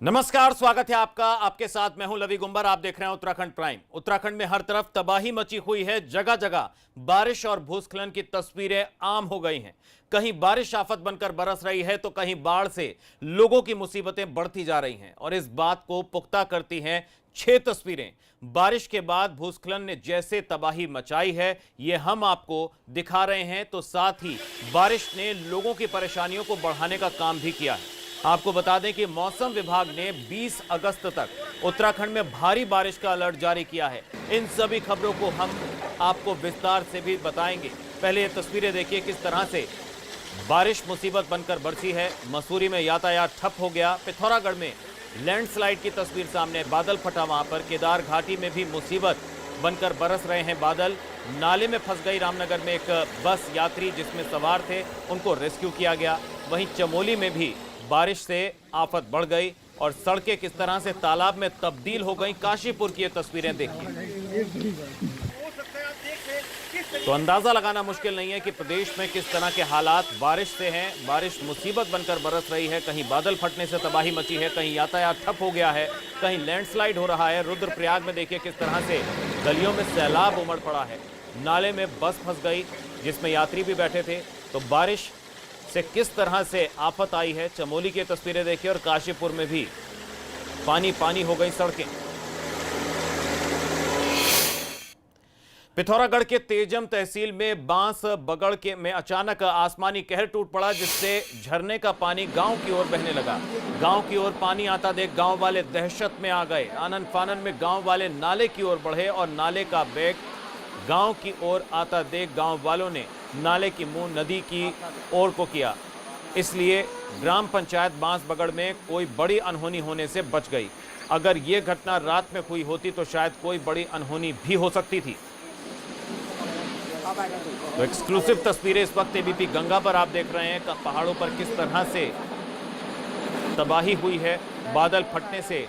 नमस्कार, स्वागत है आपका। आपके साथ मैं हूं लवी गुंबर। आप देख रहे हैं उत्तराखंड प्राइम। उत्तराखंड में हर तरफ तबाही मची हुई है। जगह जगह बारिश और भूस्खलन की तस्वीरें आम हो गई हैं। कहीं बारिश आफत बनकर बरस रही है तो कहीं बाढ़ से लोगों की मुसीबतें बढ़ती जा रही हैं। और इस बात को पुख्ता करती हैं 6 तस्वीरें। बारिश के बाद भूस्खलन ने जैसे तबाही मचाई है, ये हम आपको दिखा रहे हैं। तो साथ ही बारिश ने लोगों की परेशानियों को बढ़ाने का काम भी किया है। आपको बता दें कि मौसम विभाग ने 20 अगस्त तक उत्तराखंड में भारी बारिश का अलर्ट जारी किया है। इन सभी खबरों को हम आपको विस्तार से भी बताएंगे। पहले ये तस्वीरें देखिए किस तरह से बारिश मुसीबत बनकर बरसी है। मसूरी में यातायात ठप हो गया। पिथौरागढ़ में लैंडस्लाइड की तस्वीर सामने, बादल फटा वहां पर। केदार घाटी में भी मुसीबत बनकर बरस रहे हैं बादल। नाले में फंस गई रामनगर में एक बस यात्री जिसमें सवार थे, उनको रेस्क्यू किया गया। वहीं चमोली में भी बारिश से आफत बढ़ गई और सड़कें किस तरह से तालाब में तब्दील हो गई। काशीपुर की ये तस्वीरें देखिए तो अंदाजा लगाना मुश्किल नहीं है कि प्रदेश में किस तरह के हालात बारिश से हैं। बारिश मुसीबत बनकर बरस रही है। कहीं बादल फटने से तबाही मची है, कहीं यातायात ठप हो गया है, कहीं लैंडस्लाइड हो रहा है। रुद्रप्रयाग में देखिए किस तरह से गलियों में सैलाब उमड़ पड़ा है। नाले में बस फंस गई जिसमें यात्री भी बैठे थे। तो बारिश से किस तरह से आफत आई है। चमोली की तस्वीरें देखिए और काशीपुर में भी पानी पानी हो गई सड़कें। पिथौरागढ़ के तेजम तहसील में बांस बगड़ के में अचानक आसमानी कहर टूट पड़ा, जिससे झरने का पानी गांव की ओर बहने लगा। गांव की ओर पानी आता देख गांव वाले दहशत में आ गए। आनन फानन में गांव वाले नाले की ओर बढ़े और नाले का वेग गांव की ओर आता देख गांव वालों ने नाले की मुंह नदी की ओर को किया। इसलिए ग्राम पंचायत बांस बगड़ में कोई बड़ी अनहोनी होने से बच गई। अगर यह घटना रात में हुई होती तो शायद कोई बड़ी अनहोनी भी हो सकती थी। तो एक्सक्लूसिव तस्वीरें इस वक्त एबीपी गंगा पर आप देख रहे हैं। पहाड़ों पर किस तरह से तबाही हुई है। बादल फटने से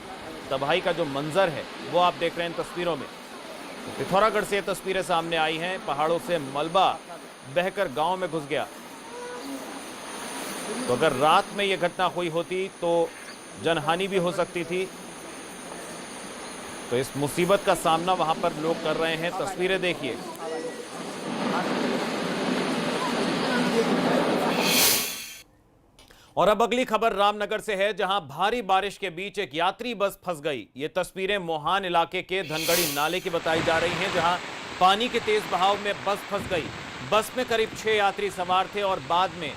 तबाही का जो मंजर है वो आप देख रहे हैं तस्वीरों में। पिथौरागढ़ से तस्वीरें सामने आई हैं। पहाड़ों से मलबा बहकर गांव में घुस गया। तो अगर रात में यह घटना हुई होती तो जनहानि भी हो सकती थी। तो इस मुसीबत का सामना वहां पर लोग कर रहे हैं। तस्वीरें देखिए। और अब अगली खबर रामनगर से है, जहां भारी बारिश के बीच एक यात्री बस फंस गई। ये तस्वीरें मोहान इलाके के धनगढ़ी नाले की बताई जा रही हैं, जहां पानी के तेज बहाव में बस फंस गई। बस में करीब 6 यात्री सवार थे और बाद में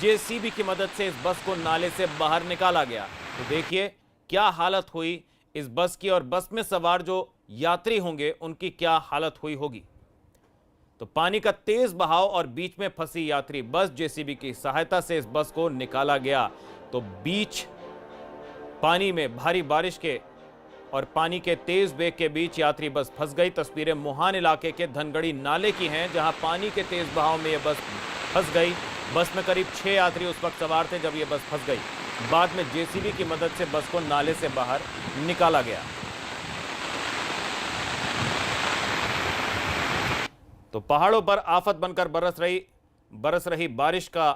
जेसीबी की मदद से इस बस को नाले से बाहर निकाला गया। तो देखिए क्या हालत हुई इस बस की, और बस में सवार जो यात्री होंगे उनकी क्या हालत हुई होगी। तो पानी का तेज बहाव और बीच में फंसी यात्री बस, जेसीबी की सहायता से इस बस को निकाला गया। तो बीच पानी में भारी बारिश के और पानी के तेज वेग के बीच यात्री बस फंस गई। तस्वीरें मोहान इलाके के धनगढ़ी नाले की हैं, जहां पानी के तेज बहाव में यह बस फंस गई। बस में करीब 6 यात्री उस वक्त सवार थे जब यह बस फंस गई। बाद में जेसीबी की मदद से बस को नाले से बाहर निकाला गया। तो पहाड़ों पर आफत बनकर बरस रही बारिश का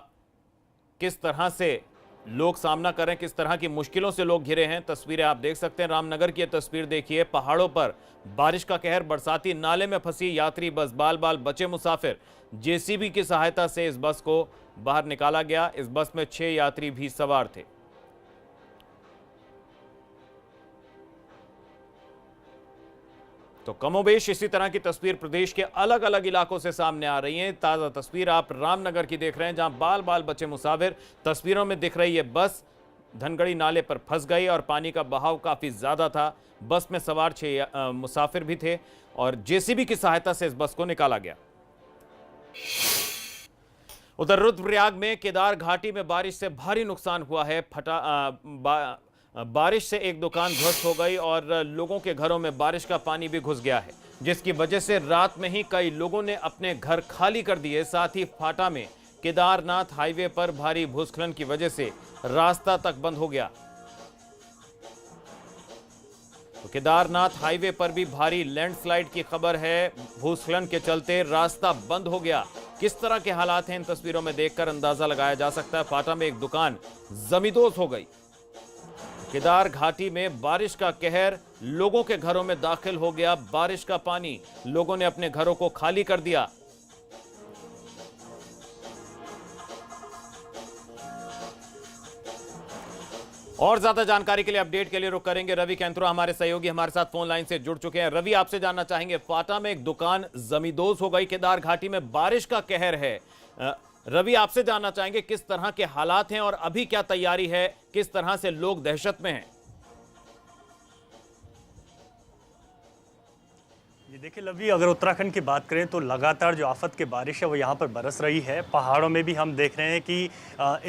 किस तरह से लोग सामना करें, किस तरह की मुश्किलों से लोग घिरे हैं, तस्वीरें आप देख सकते हैं। रामनगर की तस्वीर देखिए। पहाड़ों पर बारिश का कहर, बरसाती नाले में फंसी यात्री बस, बाल बाल बचे मुसाफिर। जेसीबी की सहायता से इस बस को बाहर निकाला गया। इस बस में 6 यात्री भी सवार थे। तो कमोबेश इसी तरह की तस्वीर प्रदेश के अलग अलग इलाकों से सामने आ रही है। ताजा तस्वीर आप रामनगर की देख रहे हैं, जहां बाल बाल बचे मुसाफिर। तस्वीरों में दिख रही है बस धनगढ़ी नाले पर फंस गई और पानी का बहाव काफी ज्यादा था। बस में सवार 6 मुसाफिर भी थे और जेसीबी की सहायता से इस बस को निकाला गया। उधर रुद्रप्रयाग में केदार घाटी में बारिश से भारी नुकसान हुआ है। बारिश से एक दुकान ध्वस्त हो गई और लोगों के घरों में बारिश का पानी भी घुस गया है, जिसकी वजह से रात में ही कई लोगों ने अपने घर खाली कर दिए। साथ ही फाटा में केदारनाथ हाईवे पर भारी भूस्खलन की वजह से रास्ता तक बंद हो गया। तो केदारनाथ हाईवे पर भी भारी लैंडस्लाइड की खबर है। भूस्खलन के चलते रास्ता बंद हो गया। किस तरह के हालात हैं इन तस्वीरों में देखकर अंदाजा लगाया जा सकता है। फाटा में एक दुकान जमींदोज हो गई। केदार घाटी में बारिश का कहर, लोगों के घरों में दाखिल हो गया बारिश का पानी। लोगों ने अपने घरों को खाली कर दिया। और ज्यादा जानकारी के लिए, अपडेट के लिए रुक करेंगे रवि कैंथुरा, हमारे सहयोगी हमारे साथ फोन लाइन से जुड़ चुके हैं। रवि, आपसे जानना चाहेंगे, फाटा में एक दुकान जमींदोज हो गई, केदार घाटी में बारिश का कहर है। रवि, आपसे जानना चाहेंगे किस तरह के हालात हैं और अभी क्या तैयारी है, किस तरह से लोग दहशत में हैं? ये देखिए लवी, अगर उत्तराखंड की बात करें तो लगातार जो आफत की बारिश है वो यहाँ पर बरस रही है। पहाड़ों में भी हम देख रहे हैं कि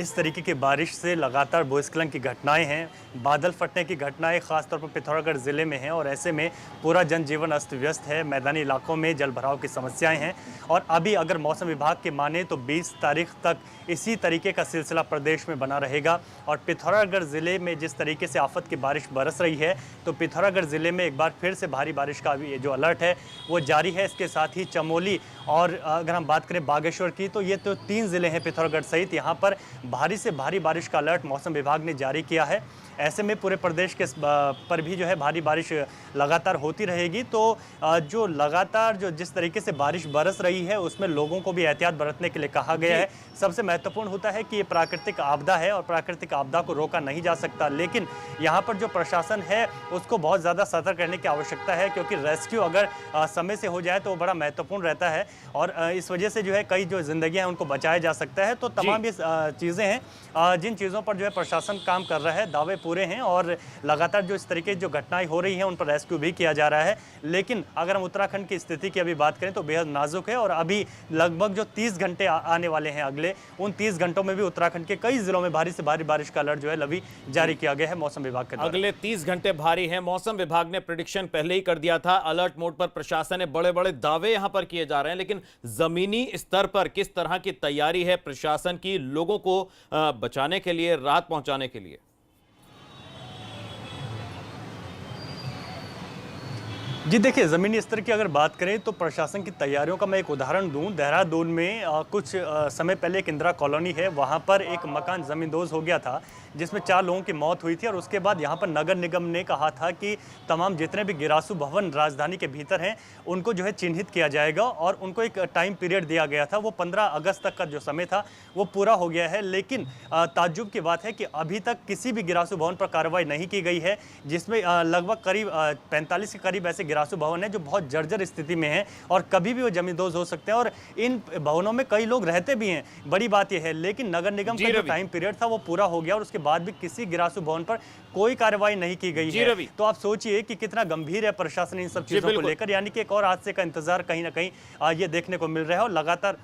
इस तरीके की बारिश से लगातार भूस्खलन की घटनाएं हैं, बादल फटने की घटनाएं खासतौर पर पिथौरागढ़ ज़िले में हैं और ऐसे में पूरा जनजीवन अस्त व्यस्त है। मैदानी इलाकों में जलभराव की समस्याएं हैं और अभी अगर मौसम विभाग के माने तो 20 तारीख तक इसी तरीके का सिलसिला प्रदेश में बना रहेगा। और पिथौरागढ़ ज़िले में जिस तरीके से आफत की बारिश बरस रही है तो पिथौरागढ़ ज़िले में एक बार फिर से भारी बारिश का भी जो अलर्ट है वो जारी है। इसके साथ ही चमोली और अगर हम बात करें बागेश्वर की तो ये तो 3 ज़िले हैं पिथौरागढ़ सहित, यहाँ पर भारी से भारी बारिश का अलर्ट मौसम विभाग ने जारी किया है। ऐसे में पूरे प्रदेश के पर भी जो है भारी बारिश लगातार होती रहेगी। तो जो लगातार जो जिस तरीके से बारिश बरस रही है उसमें लोगों को भी एहतियात बरतने के लिए कहा गया है। सबसे महत्वपूर्ण होता है कि ये प्राकृतिक आपदा है और प्राकृतिक आपदा को रोका नहीं जा सकता, लेकिन यहाँ पर जो प्रशासन है उसको बहुत ज़्यादा सतर्क रहने की आवश्यकता है, क्योंकि रेस्क्यू अगर समय से हो जाए तो बड़ा महत्वपूर्ण रहता है और इस वजह से जो है कई जो जिंदगियां हैं उनको बचाया जा सकता है। तो तमाम ये चीज़ें हैं जिन चीज़ों पर जो है प्रशासन काम कर रहा है, दावे पूरे हैं और लगातार जो इस तरीके की जो घटनाएं हो रही हैं उन पर रेस्क्यू भी किया जा रहा है। लेकिन अगर हम उत्तराखंड की स्थिति की अभी बात करें तो बेहद नाजुक है और अभी लगभग जो 30 घंटे आने वाले हैं अगले, उन 30 घंटों में भी उत्तराखंड के कई जिलों में भारी से भारी बारिश का अलर्ट जो है लवी जारी किया गया है मौसम विभाग के द्वारा। अगले 30 घंटे भारी है, मौसम विभाग ने प्रेडिक्शन पहले ही कर दिया था। अलर्ट मोड पर प्रशासन ने बड़े बड़े दावे यहां पर किए जा रहे हैं, लेकिन जमीनी स्तर पर किस तरह की तैयारी है प्रशासन की लोगों को बचाने के लिए, राहत पहुंचाने के लिए? जी देखिए, ज़मीनी स्तर की अगर बात करें तो प्रशासन की तैयारियों का मैं एक उदाहरण दूं। देहरादून में कुछ समय पहले एक इंदिरा कॉलोनी है, वहां पर एक मकान ज़मींदोज हो गया था जिसमें 4 लोगों की मौत हुई थी और उसके बाद यहां पर नगर निगम ने कहा था कि तमाम जितने भी गिरासू भवन राजधानी के भीतर हैं उनको जो है चिन्हित किया जाएगा और उनको एक टाइम पीरियड दिया गया था। वो 15 अगस्त तक का जो समय था वो पूरा हो गया है, लेकिन ताज्जुब की बात है कि अभी तक किसी भी गिरासू भवन पर कार्रवाई नहीं की गई है, जिसमें लगभग करीब 45 के करीब ऐसे गिरासू भवन है जो बहुत जर्जर स्थिति में है और कभी भी वो जमींदोज हो सकते हैं और इन भवनों में कई लोग रहते भी हैं। बड़ी बात यह है, लेकिन नगर निगम का जो टाइम पीरियड था वो पूरा हो गया और उसके बाद भी किसी गिरासू भवन पर कोई कार्रवाई नहीं की गई है। तो आप सोचिए कि कितना गंभीर है प्रशासन इन सब चीजों को लेकर, यानी कि एक और हादसे का इंतजार कहीं ना कहीं ये देखने को मिल रहा है। और लगातार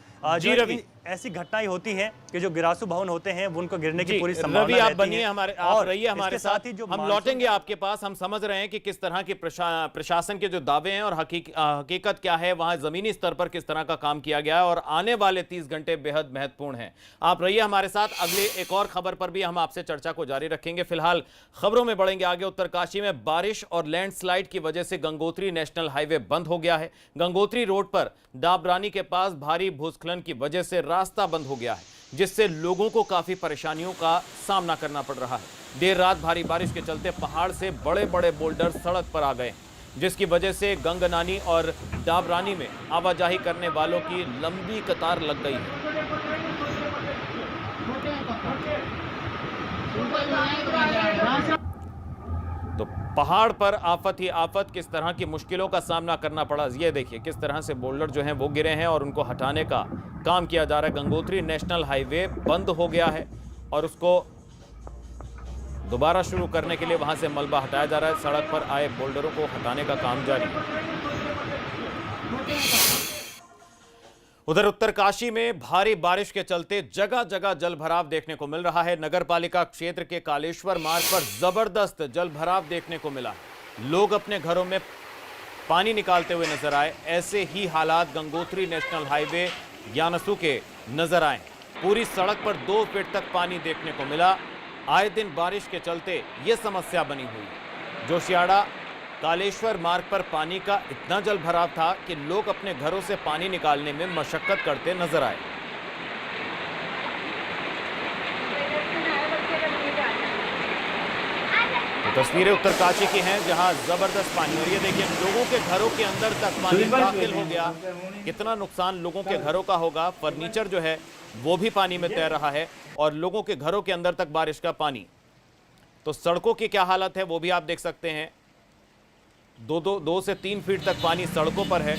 ऐसी घटनाएं होती हैं कि जो गिरासू भवन होते हैं वो उनको गिरने की पूरी संभावना आप बनिए आप रहिए हमारे साथ ही, जो हम लौटेंगे आपके पास। हम समझ रहे हैं कि किस तरह की प्रशासन के जो दावे हैं और हकीकत क्या है, वहां जमीनी स्तर पर किस तरह का काम किया गया है और आने वाले 30 घंटे बेहद महत्वपूर्ण हैं। आप रहिए हमारे साथ, अगले एक और खबर पर भी हम आपसे चर्चा को जारी रखेंगे। फिलहाल खबरों में बढ़ेंगे आगे। उत्तरकाशी में बारिश और लैंडस्लाइड की वजह से गंगोत्री नेशनल हाईवे बंद हो गया है। गंगोत्री रोड पर डाबरानी के पास भारी भूस्खलन की वजह से रास्ता बंद हो गया है, जिससे लोगों को काफी परेशानियों का सामना करना पड़ रहा है। देर रात भारी बारिश के चलते पहाड़ से बड़े बड़े बोल्डर सड़क पर आ गए, जिसकी वजह से गंगनानी और डाबरानी में आवाजाही करने वालों की लंबी कतार लग गई है। तो पहाड़ पर आफत ही आफत, किस तरह की मुश्किलों का सामना करना पड़ा। ये देखिए किस तरह से बोल्डर जो हैं वो गिरे हैं और उनको हटाने का काम किया जा रहा है। गंगोत्री नेशनल हाईवे बंद हो गया है और उसको दोबारा शुरू करने के लिए वहां से मलबा हटाया जा रहा है। सड़क पर आए बोल्डरों को हटाने का काम जारी है। उधर उत्तरकाशी में भारी बारिश के चलते जगह जगह जलभराव देखने को मिल रहा है। नगरपालिका क्षेत्र के कालेश्वर मार्ग पर जबरदस्त जलभराव देखने को मिला। लोग अपने घरों में पानी निकालते हुए नजर आए। ऐसे ही हालात गंगोत्री नेशनल हाईवे ज्ञानसू के नजर आए। पूरी सड़क पर 2 फीट तक पानी देखने को मिला। आए दिन बारिश के चलते यह समस्या बनी हुई। जोशियाड़ा कालेश्वर मार्ग पर पानी का इतना जल भराव था कि लोग अपने घरों से पानी निकालने में मशक्कत करते नजर आए। तस्वीरें उत्तरकाशी की हैं जहां जबरदस्त पानी, और ये देखिए लोगों के घरों के अंदर तक पानी दाखिल हो गया। कितना नुकसान लोगों के घरों का होगा। फर्नीचर जो है वो भी पानी में तैर रहा है और लोगों के घरों के अंदर तक बारिश का पानी। तो सड़कों की क्या हालत है वो भी आप देख सकते हैं। 2 से 3 फीट तक पानी सड़कों पर है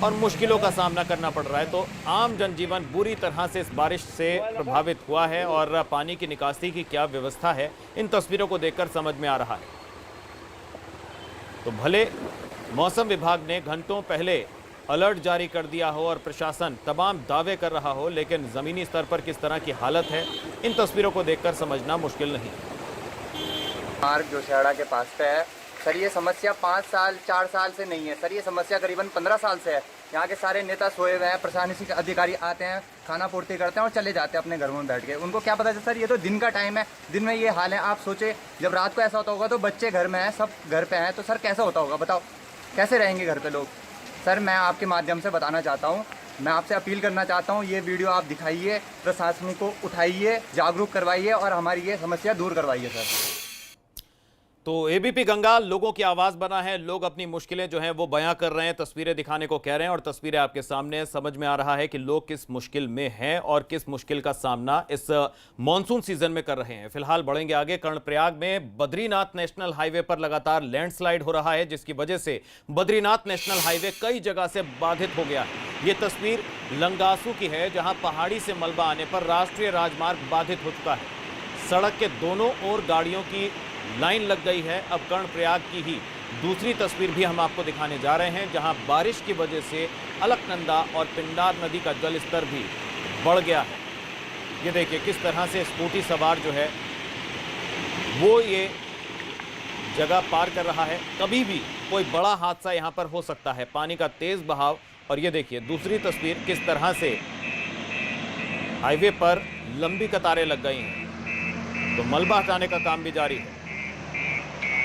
और मुश्किलों का सामना करना पड़ रहा है। तो आम जनजीवन बुरी तरह से इस बारिश से प्रभावित हुआ है और पानी की निकासी की क्या व्यवस्था है, इन तस्वीरों को देखकर समझ में आ रहा है। तो भले मौसम विभाग ने घंटों पहले अलर्ट जारी कर दिया हो और प्रशासन तमाम दावे कर रहा हो, लेकिन जमीनी स्तर पर किस तरह की हालत है, इन तस्वीरों को देखकर समझना मुश्किल नहीं। मार्ग जो शेड़ा के पास पे है सर, ये समस्या 5 साल 4 साल से नहीं है सर, ये समस्या करीबन 15 साल से है। यहाँ के सारे नेता सोए हुए हैं, प्रशासनिक अधिकारी आते हैं, खाना पूर्ति करते हैं और चले जाते हैं अपने घरों में बैठ के। उनको क्या पता है सर, ये तो दिन का टाइम है, दिन में ये हाल है। आप सोचे जब रात को ऐसा होता होगा तो बच्चे घर में हैं, सब घर पे हैं, तो सर कैसा होता होगा बताओ, कैसे रहेंगे घर पे लोग। सर मैं आपके माध्यम से बताना चाहता हूँ, मैं आपसे अपील करना चाहता हूँ, ये वीडियो आप दिखाइए, प्रशासन को उठाइए, जागरूक करवाइए और हमारी ये समस्या दूर करवाइए सर। तो एबीपी गंगा लोगों की आवाज बना है, लोग अपनी मुश्किलें जो हैं वो बयां कर रहे हैं, तस्वीरें दिखाने को कह रहे हैं और तस्वीरें आपके सामने। समझ में आ रहा है कि लोग किस मुश्किल में हैं और किस मुश्किल का सामना इस मॉनसून सीजन में कर रहे हैं। फिलहाल बढ़ेंगे आगे। कर्णप्रयाग में बद्रीनाथ नेशनल हाईवे पर लगातार लैंडस्लाइड हो रहा है, जिसकी वजह से बद्रीनाथ नेशनल हाईवे कई जगह से बाधित हो गया है। ये तस्वीर लंगासू की है, जहां पहाड़ी से मलबा आने पर राष्ट्रीय राजमार्ग बाधित हो चुका है। सड़क के दोनों ओर गाड़ियों की लाइन लग गई है। अब कर्णप्रयाग की ही दूसरी तस्वीर भी हम आपको दिखाने जा रहे हैं, जहां बारिश की वजह से अलकनंदा और पिंडार नदी का जलस्तर भी बढ़ गया है। ये देखिए किस तरह से स्कूटी सवार जो है वो ये जगह पार कर रहा है। कभी भी कोई बड़ा हादसा यहां पर हो सकता है, पानी का तेज बहाव। और ये देखिए दूसरी तस्वीर, किस तरह से हाईवे पर लंबी कतारें लग गई हैं। तो मलबा हटाने का काम भी जारी है।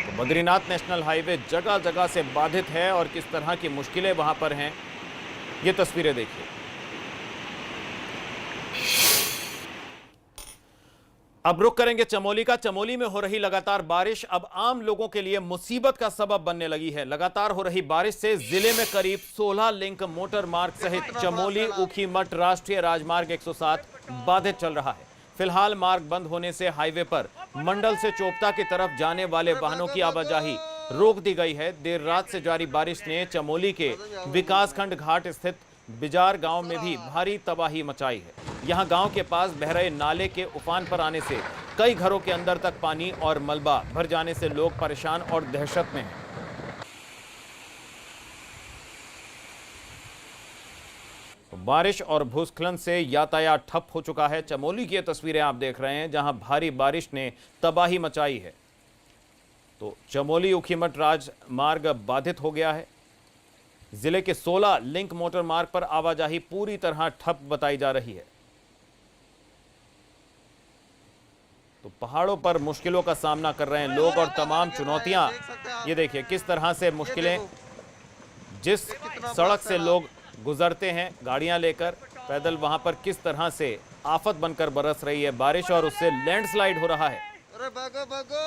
तो बद्रीनाथ नेशनल हाईवे जगह जगह से बाधित है और किस तरह की मुश्किलें वहां पर हैं, ये तस्वीरें देखिए। अब रुक करेंगे चमोली का। चमोली में हो रही लगातार बारिश अब आम लोगों के लिए मुसीबत का सबब बनने लगी है। लगातार हो रही बारिश से जिले में करीब 16 लिंक मोटर मार्ग सहित चमोली ऊखीमठ राष्ट्रीय राजमार्ग 107 बाधित चल रहा है। फिलहाल मार्ग बंद होने से हाईवे पर मंडल से चोपता की तरफ जाने वाले वाहनों की आवाजाही रोक दी गई है। देर रात से जारी बारिश ने चमोली के विकासखंड घाट स्थित बिजार गांव में भी भारी तबाही मचाई है। यहां गांव के पास बह रहे नाले के उफान पर आने से कई घरों के अंदर तक पानी और मलबा भर जाने से लोग परेशान और दहशत में हैं। बारिश और भूस्खलन से यातायात ठप हो चुका है। चमोली की ये तस्वीरें आप देख रहे हैं, जहां भारी बारिश ने तबाही मचाई है। तो चमोली ऊखीमठ राजमार्ग बाधित हो गया है। जिले के 16 लिंक मोटर मार्ग पर आवाजाही पूरी तरह ठप बताई जा रही है। तो पहाड़ों पर मुश्किलों का सामना कर रहे हैं लोग और तमाम चुनौतियां। ये देखिए किस तरह से मुश्किलें, जिस सड़क से लोग गुजरते हैं गाड़ियां लेकर पैदल, वहां पर किस तरह से आफत बनकर बरस रही है बारिश और उससे लैंडस्लाइड हो रहा है। अरे भागो भागो।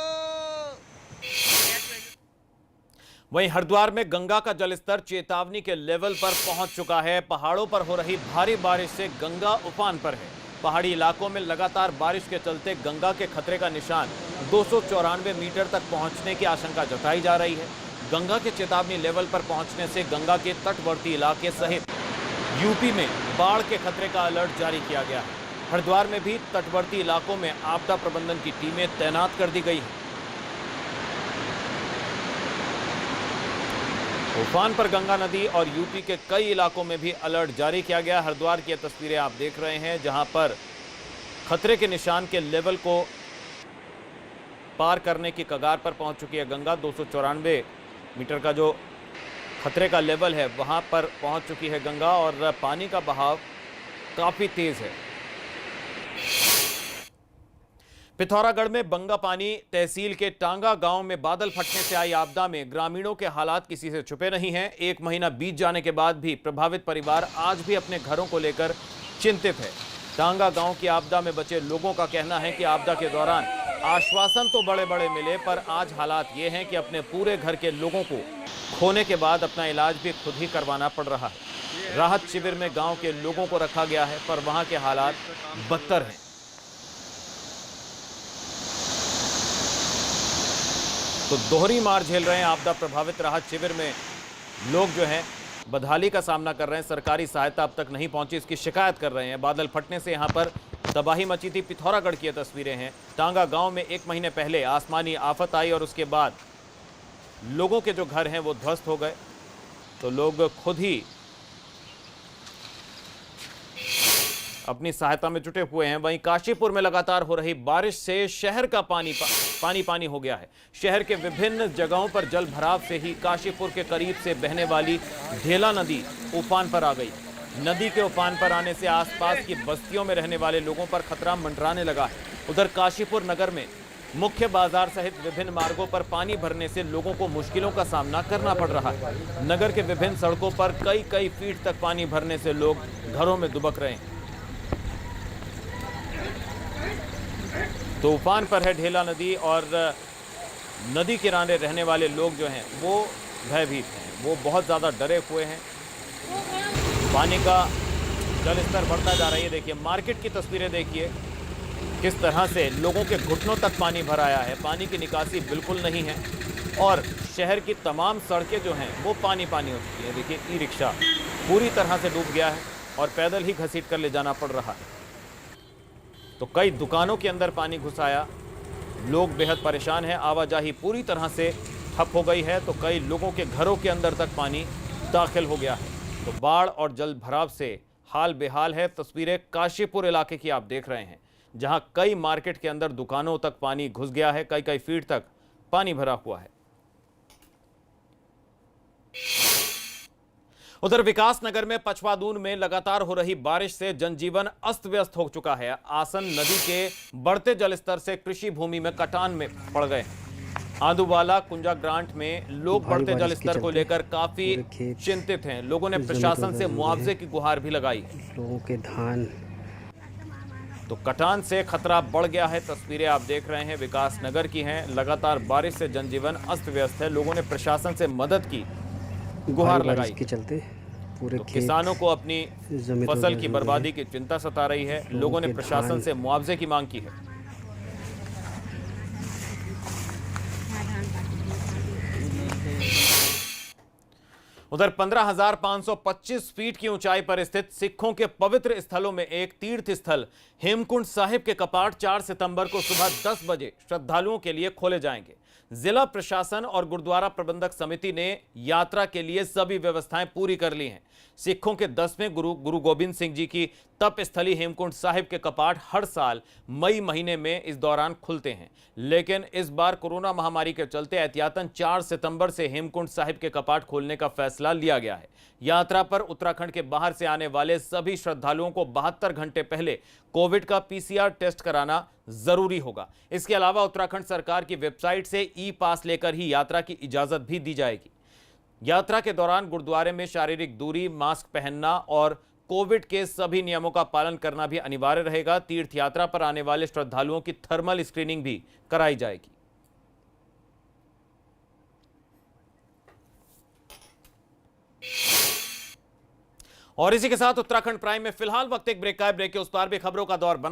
वहीं हरिद्वार में गंगा का जलस्तर चेतावनी के लेवल पर पहुंच चुका है। पहाड़ों पर हो रही भारी बारिश से गंगा उफान पर है। पहाड़ी इलाकों में लगातार बारिश के चलते गंगा के खतरे का निशान 294 मीटर तक पहुंचने की आशंका जताई जा रही है। गंगा के चेतावनी लेवल पर पहुंचने से गंगा के तटवर्ती इलाके सहित यूपी में बाढ़ के खतरे का अलर्ट जारी किया गया है। हरिद्वार में भी तटवर्ती इलाकों में आपदा प्रबंधन की टीमें तैनात कर दी गई हैं। उफान पर गंगा नदी और यूपी के कई इलाकों में भी अलर्ट जारी किया गया। हरिद्वार की तस्वीरें आप देख रहे हैं, जहां पर खतरे के निशान के लेवल को पार करने की कगार पर पहुंच चुकी है गंगा। 294 मीटर का जो खतरे का लेवल है वहां पर पहुंच चुकी है गंगा और पानी का बहाव काफी तेज है। पिथौरागढ़ में बंगापानी तहसील के टांगा गांव में बादल फटने से आई आपदा में ग्रामीणों के हालात किसी से छुपे नहीं हैं। 1 महीना बीत जाने के बाद भी प्रभावित परिवार आज भी अपने घरों को लेकर चिंतित है। टांगा गांव की आपदा में बचे लोगों का कहना है कि आपदा के दौरान आश्वासन तो बड़े बड़े मिले, पर आज हालात ये हैं कि अपने पूरे घर के लोगों को खोने के बाद अपना इलाज भी खुद ही करवाना पड़ रहा है। राहत शिविर में गांव के लोगों को रखा गया है, पर वहां के हालात बदतर हैं। तो दोहरी मार झेल रहे हैं आपदा प्रभावित राहत शिविर में लोग जो हैं, बदहाली का सामना कर रहे हैं। सरकारी सहायता अब तक नहीं पहुंची, इसकी शिकायत कर रहे हैं। बादल फटने से यहां पर तबाही मची थी। पिथौरागढ़ की ये तस्वीरें हैं। टांगा गांव में 1 महीने पहले आसमानी आफत आई और उसके बाद लोगों के जो घर हैं वो ध्वस्त हो गए। तो लोग खुद ही अपनी सहायता में जुटे हुए हैं। वहीं काशीपुर में लगातार हो रही बारिश से शहर का पानी हो गया है। शहर के विभिन्न जगहों पर जल भराव से ही काशीपुर के करीब से बहने वाली ढेला नदी उफान पर आ गई। नदी के उफान पर आने से आसपास की बस्तियों में रहने वाले लोगों पर खतरा मंडराने लगा है। उधर काशीपुर नगर में मुख्य बाजार सहित विभिन्न मार्गों पर पानी भरने से लोगों को मुश्किलों का सामना करना पड़ रहा है। नगर के विभिन्न सड़कों पर कई फीट तक पानी भरने से लोग घरों में दुबक रहे हैं। तो उफान पर है ढेला नदी और नदी किनारे रहने वाले लोग जो हैं वो भयभीत हैं, वो बहुत ज़्यादा डरे हुए हैं। पानी का जल स्तर बढ़ता जा रही है। देखिए मार्केट की तस्वीरें देखिए, किस तरह से लोगों के घुटनों तक पानी भर आया है। पानी की निकासी बिल्कुल नहीं है और शहर की तमाम सड़कें जो हैं वो पानी हो चुकी है। देखिए ई रिक्शा पूरी तरह से डूब गया है और पैदल ही घसीट कर ले जाना पड़ रहा है। तो कई दुकानों के अंदर पानी घुस आया, लोग बेहद परेशान हैं। आवाजाही पूरी तरह से ठप हो गई है। तो कई लोगों के घरों के अंदर तक पानी दाखिल हो गया है। तो बाढ़ और जल भराव से हाल बेहाल है। तस्वीरें काशीपुर इलाके की आप देख रहे हैं, जहां कई मार्केट के अंदर दुकानों तक पानी घुस गया है। कई फीट तक पानी भरा हुआ है। उधर विकासनगर में पछवादून में लगातार हो रही बारिश से जनजीवन अस्त व्यस्त हो चुका है। आसन नदी के बढ़ते जलस्तर से कृषि भूमि में कटान में पड़ गए। आंदूवाला कुंजा ग्रांट में लोग बढ़ते जलस्तर को लेकर काफी चिंतित हैं। लोगों ने प्रशासन से मुआवजे की गुहार भी लगाई है। लोगों के धान तो कटान से खतरा बढ़ गया है। तस्वीरें आप देख रहे हैं विकासनगर की हैं। लगातार बारिश से जनजीवन अस्त व्यस्त है। लोगों ने प्रशासन से मदद की गुहार लगाई के चलते पूरे तो किसानों को अपनी फसल की बर्बादी की चिंता सता रही है। लोगों ने प्रशासन से मुआवजे की मांग की है। उधर 15,525 फीट की ऊंचाई पर स्थित सिखों के पवित्र स्थलों में एक तीर्थ स्थल हेमकुंड साहिब के कपाट 4 सितंबर को सुबह 10 बजे श्रद्धालुओं के लिए खोले जाएंगे। जिला प्रशासन और गुरुद्वारा प्रबंधक समिति ने यात्रा के लिए सभी व्यवस्थाएं पूरी कर ली हैं। सिखों के 10वें गुरु गोबिंद सिंह जी की तप स्थली हेमकुंड साहिब के कपाट हर साल मई महीने में इस दौरान खुलते हैं, लेकिन इस बार कोरोना महामारी के चलते एहतियातन 4 सितंबर से हेमकुंड साहिब के कपाट खोलने का फैसला लिया गया है। यात्रा पर उत्तराखंड के बाहर से आने वाले सभी श्रद्धालुओं को 72 घंटे पहले कोविड का PCR टेस्ट कराना जरूरी होगा। इसके अलावा उत्तराखंड सरकार की वेबसाइट से ई पास लेकर ही यात्रा की इजाजत भी दी जाएगी। यात्रा के दौरान गुरुद्वारे में शारीरिक दूरी, मास्क पहनना और कोविड के सभी नियमों का पालन करना भी अनिवार्य रहेगा। तीर्थ यात्रा पर आने वाले श्रद्धालुओं की थर्मल स्क्रीनिंग भी कराई जाएगी। और इसी के साथ उत्तराखंड प्राइम में फिलहाल वक्त एक ब्रेक का है। ब्रेक के उस पार भी खबरों का दौर बना